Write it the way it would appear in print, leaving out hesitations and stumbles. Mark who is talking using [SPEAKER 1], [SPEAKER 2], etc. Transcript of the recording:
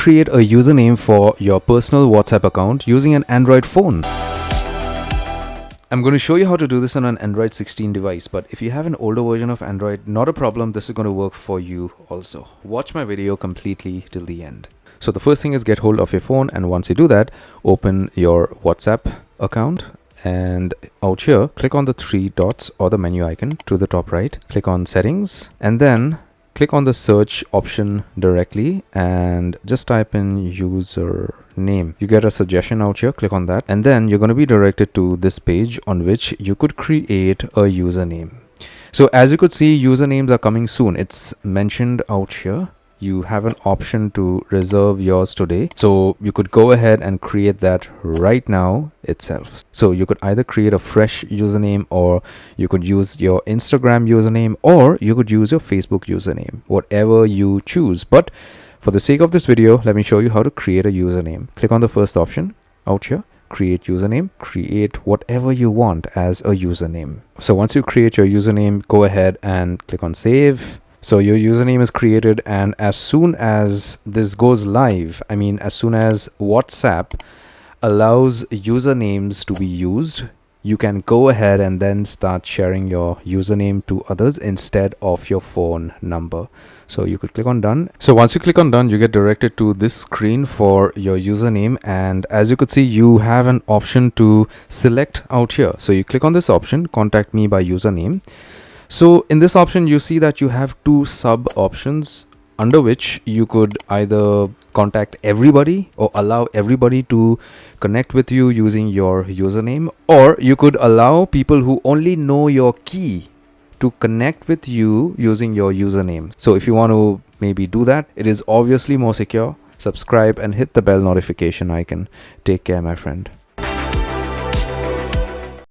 [SPEAKER 1] create a username for your personal WhatsApp account using an Android phone. I'm going to show you how to do this on an Android 16 device, but if you have an older version of Android, not a problem, this is going to work for you also. Watch my video completely till the end. So the first thing is get hold of your phone, and once you do that, open your WhatsApp account, and out here, click on the three dots or the menu icon to the top right, click on settings, and then click on the search option directly and just type in username. You get a suggestion out here, click on that, and then you're going to be directed to this page on which you could create a username. So as you could see, usernames are coming soon. It's mentioned out here. You have an option to reserve yours today, so you could go ahead and create that right now itself. So you could either create a fresh username, or you could use your Instagram username, or you could use your Facebook username, whatever you choose. But for the sake of this video, let me show you how to create a username. Click on the first option out here, create username. Create whatever you want as a username. So once you create your username, go ahead and click on save. So your username is created, and as soon as this goes live, I mean as soon as WhatsApp allows usernames to be used, you can go ahead and then start sharing your username to others instead of your phone number. So you could click on done. So once you click on done, you get directed to this screen for your username, and as you could see, you have an option to select out here. So you click on this option, contact me by username. So in this option, you see that you have two sub options under which you could either contact everybody or allow everybody to connect with you using your username, or you could allow people who only know your key to connect with you using your username. So if you want to maybe do that, it is obviously more secure. Subscribe and hit the bell notification icon. Take care, my friend.